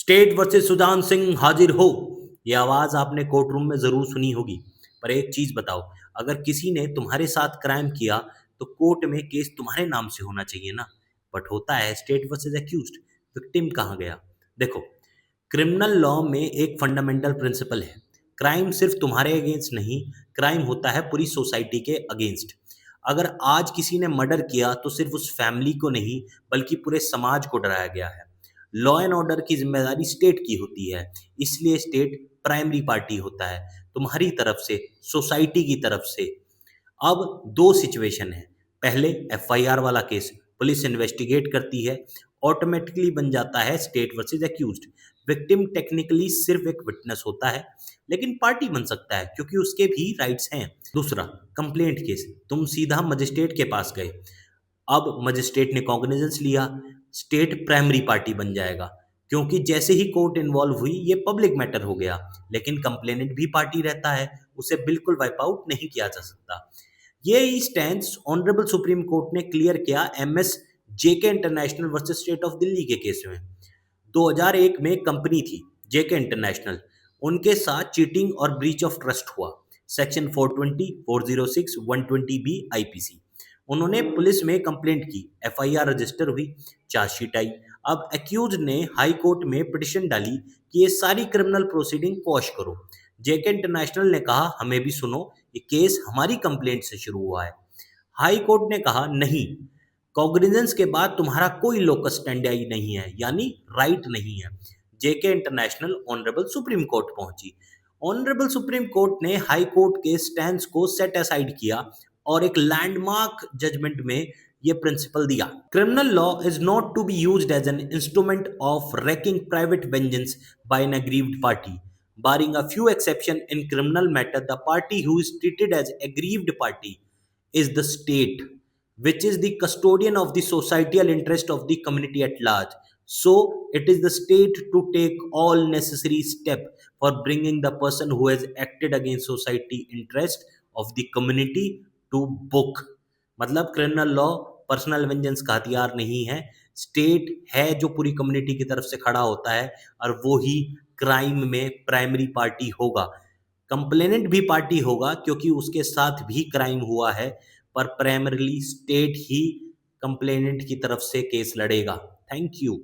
State versus Sujan Singh हाजिर हो। ये आवाज आपने कोर्ट रूम में जरूर सुनी होगी। पर एक चीज बताओ, अगर किसी ने तुम्हारे साथ क्राइम किया तो कोर्ट में केस तुम्हारे नाम से होना चाहिए ना। बट होता है स्टेट वर्सेस एक्यूज्ड। विक्टिम कहाँ गया? देखो, क्रिमिनल लॉ में एक फंडामेंटल प्रिंसिपल है, क्राइम सिर्फ तुम्हारे अगेंस्ट नहीं, क्राइम होता है पूरी सोसाइटी के अगेंस्ट। अगर आज किसी ने मर्डर किया तो सिर्फ उस फैमिली को नहीं बल्कि पूरे समाज को डराया गया है। लॉ एंड ऑर्डर की जिम्मेदारी स्टेट की होती है, इसलिए स्टेट प्राइमरी पार्टी होता है, तुम्हारी तरफ से, सोसाइटी की तरफ से। अब दो सिचुएशन है। पहले एफआईआर वाला केस, पुलिस इन्वेस्टिगेट करती है, ऑटोमेटिकली बन जाता है state versus accused. Victim technically सिर्फ एक विटनेस होता है, लेकिन पार्टी बन सकता है क्योंकि उसके भी राइट्स हैं। दूसरा, कंप्लेंट केस, तुम सीधा मजिस्ट्रेट के पास गए, अब मजिस्ट्रेट ने कॉग्निजेंस लिया, स्टेट प्राइमरी पार्टी बन जाएगा, क्योंकि जैसे ही कोर्ट इन्वॉल्व हुई ये पब्लिक मैटर हो गया। लेकिन कंप्लेनेंट भी पार्टी रहता है, उसे बिल्कुल वाइप आउट नहीं किया जा सकता। ये स्टैंड्स ऑनरेबल सुप्रीम कोर्ट ने क्लियर किया MS JK international versus state of Delhi के केस में। 2001 में कंपनी थी जेके इंटरनेशनल, उनके साथ चीटिंग और ब्रीच ऑफ ट्रस्ट हुआ। Section 420, 406, 120 B IPC. उन्होंने पुलिस में कंप्लेंट की, एफआईआर रजिस्टर हुई, चार्जशीट आई। अब एक्यूज ने हाई कोर्ट में पिटिशन डाली कि ये सारी क्रिमिनल प्रोसीडिंग क्वॉश करो। जेके इंटरनेशनल ने कहा हमें भी सुनो, ये केस हमारी कंप्लेंट से शुरू हुआ है। हाई कोर्ट ने कहा नहीं, कॉग्निजेंस के बाद तुम्हारा कोई लोकस स्टैंडर्ड नहीं है, यानी राइट नहीं है। JK International honourable supreme court पहुंची। ऑनरेबल सुप्रीम कोर्ट ने हाई कोर्ट के स्टैंड को सेट असाइड किया और एक लैंडमार्क जजमेंट में ये प्रिंसिपल दिया, criminal law is not to be used as an instrument of wreaking private vengeance by an aggrieved party. Barring a few exceptions in criminal matter, the party who is treated as aggrieved party is the state, which is the custodian of the societal interest of the community at large. So it is the state to take all necessary step for bringing the person who has acted against society interest of the community to book. मतलब criminal law personal vengeance का हथियार नहीं है, state है जो पूरी community की तरफ से खड़ा होता है और वो ही क्राइम में प्राइमरी पार्टी होगा। कंप्लेनेंट भी पार्टी होगा क्योंकि उसके साथ भी क्राइम हुआ है, पर प्राइमरीली स्टेट ही कंप्लेनेंट की तरफ से केस लड़ेगा। Thank you.